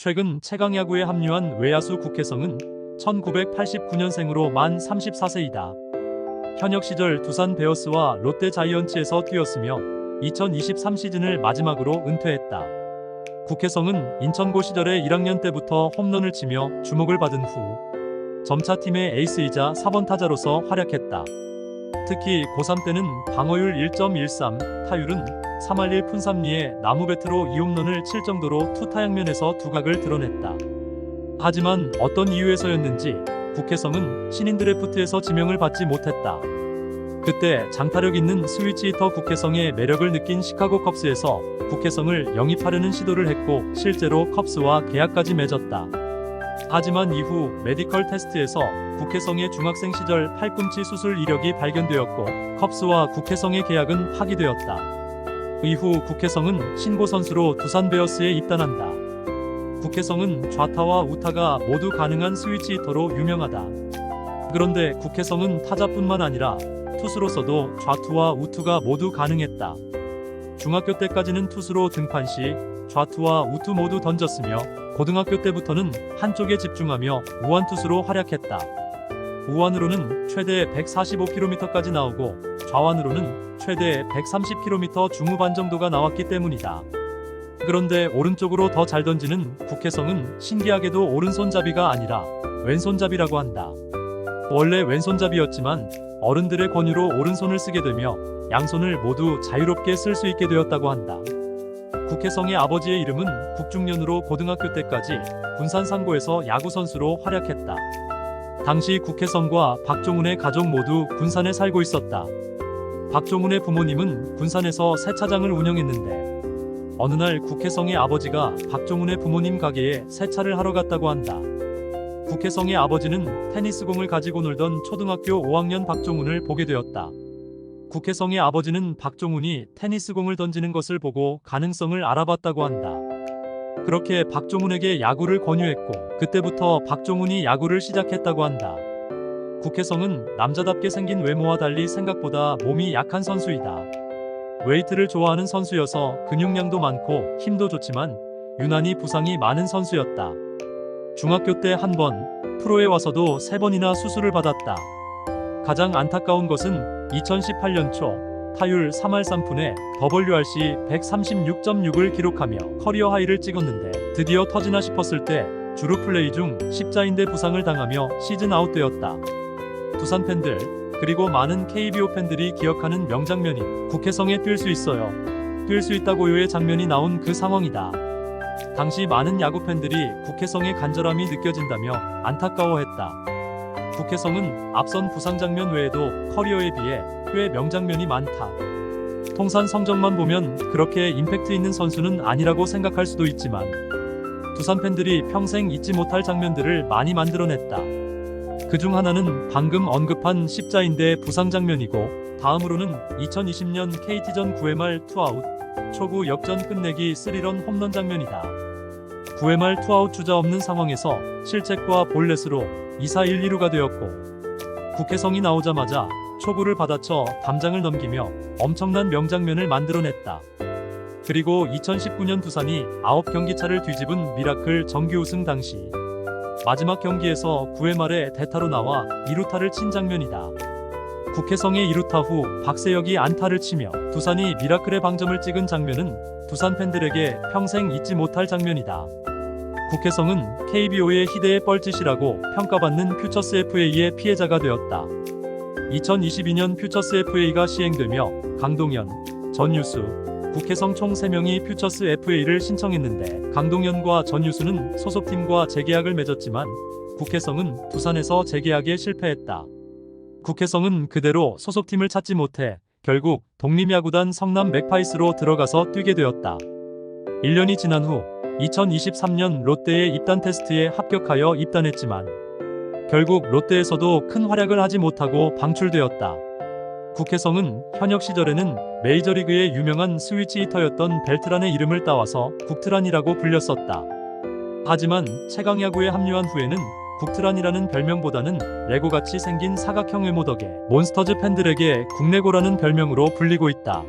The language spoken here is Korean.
최근 최강야구에 합류한 외야수 국혜성은 1989년생으로 만 34세이다. 현역 시절 두산 베어스와 롯데 자이언츠에서 뛰었으며 2023 시즌을 마지막으로 은퇴했다. 국혜성은 인천고 시절에 1학년 때부터 홈런을 치며 주목을 받은 후 점차팀의 에이스이자 4번 타자로서 활약했다. 특히 고3 때는 방어율 1.13, 타율은 3할 1푼 3리에 나무 배트로 2홈런을 칠 정도로 투타양면에서 두각을 드러냈다. 하지만 어떤 이유에서였는지 국혜성은 신인 드래프트에서 지명을 받지 못했다. 그때 장타력 있는 스위치 히터 국혜성의 매력을 느낀 시카고 컵스에서 국혜성을 영입하려는 시도를 했고 실제로 컵스와 계약까지 맺었다. 하지만 이후 메디컬 테스트에서 국혜성의 중학생 시절 팔꿈치 수술 이력이 발견되었고 컵스와 국혜성의 계약은 파기되었다. 이후 국혜성은 신고 선수로 두산 베어스에 입단한다. 국혜성은 좌타와 우타가 모두 가능한 스위치 히터로 유명하다. 그런데 국혜성은 타자뿐만 아니라 투수로서도 좌투와 우투가 모두 가능했다. 중학교 때까지는 투수로 등판 시 좌투와 우투 모두 던졌으며 고등학교 때부터는 한쪽에 집중하며 우완투수로 활약했다. 우완으로는 최대 145km까지 나오고 좌완으로는 최대 130km 중후반 정도가 나왔기 때문이다. 그런데 오른쪽으로 더 잘 던지는 국혜성은 신기하게도 오른손잡이가 아니라 왼손잡이라고 한다. 원래 왼손잡이였지만 어른들의 권유로 오른손을 쓰게 되며 양손을 모두 자유롭게 쓸 수 있게 되었다고 한다. 국혜성의 아버지의 이름은 국중년으로 고등학교 때까지 군산 상고에서 야구선수로 활약했다. 당시 국혜성과 박종훈의 가족 모두 군산에 살고 있었다. 박종훈의 부모님은 군산에서 세차장을 운영했는데 어느 날 국혜성의 아버지가 박종훈의 부모님 가게에 세차를 하러 갔다고 한다. 국혜성의 아버지는 테니스공을 가지고 놀던 초등학교 5학년 박종훈을 보게 되었다. 국혜성의 아버지는 박종훈이 테니스공을 던지는 것을 보고 가능성을 알아봤다고 한다. 그렇게 박종훈에게 야구를 권유했고 그때부터 박종훈이 야구를 시작했다고 한다. 국혜성은 남자답게 생긴 외모와 달리 생각보다 몸이 약한 선수이다. 웨이트를 좋아하는 선수여서 근육량도 많고 힘도 좋지만 유난히 부상이 많은 선수였다. 중학교 때 한 번, 프로에 와서도 3번이나 수술을 받았다. 가장 안타까운 것은 2018년 초 타율 3할 3푼에 WRC 136.6을 기록하며 커리어 하이를 찍었는데 드디어 터지나 싶었을 때 주루 플레이 중 십자인대 부상을 당하며 시즌 아웃되었다. 두산 팬들 그리고 많은 KBO 팬들이 기억하는 명장면인 국혜성의 뛸 수 있어요. 뛸 수 있다고요의 장면이 나온 그 상황이다. 당시 많은 야구 팬들이 국혜성의 간절함이 느껴진다며 안타까워했다. 국혜성은 앞선 부상 장면 외에도 커리어에 비해 꽤 명장면이 많다. 통산 성적만 보면 그렇게 임팩트 있는 선수는 아니라고 생각할 수도 있지만 두산 팬들이 평생 잊지 못할 장면들을 많이 만들어냈다. 그중 하나는 방금 언급한 십자인대 부상 장면이고 다음으로는 2020년 KT전 9회 말 투아웃 초구 역전 끝내기 3런 홈런 장면이다. 9회 말 투아웃 주자 없는 상황에서 실책과 볼넷으로 2사 1-2루가 되었고 국혜성이 나오자마자 초구를 받아쳐 담장을 넘기며 엄청난 명장면을 만들어냈다. 그리고 2019년 두산이 9경기차를 뒤집은 미라클 정규 우승 당시 마지막 경기에서 9회 말에 대타로 나와 2루타를 친 장면이다. 국혜성의 2루타 후 박세혁이 안타를 치며 두산이 미라클의 방점을 찍은 장면은 두산 팬들에게 평생 잊지 못할 장면이다. 국혜성은 KBO의 희대의 뻘짓이라고 평가받는 퓨처스 FA의 피해자가 되었다. 2022년 퓨처스 FA가 시행되며 강동현, 전유수, 국혜성 총 3명이 퓨처스 FA를 신청했는데 강동현과 전유수는 소속팀과 재계약을 맺었지만 국혜성은 두산에서 재계약에 실패했다. 국혜성은 그대로 소속팀을 찾지 못해 결국 독립야구단 성남 맥파이스로 들어가서 뛰게 되었다. 1년이 지난 후 2023년 롯데의 입단 테스트에 합격하여 입단했지만 결국 롯데에서도 큰 활약을 하지 못하고 방출되었다. 국혜성은 현역 시절에는 메이저리그의 유명한 스위치 히터였던 벨트란의 이름을 따와서 국트란이라고 불렸었다. 하지만 최강야구에 합류한 후에는 국트란이라는 별명보다는 레고같이 생긴 사각형 외모 덕에 몬스터즈 팬들에게 국레고라는 별명으로 불리고 있다.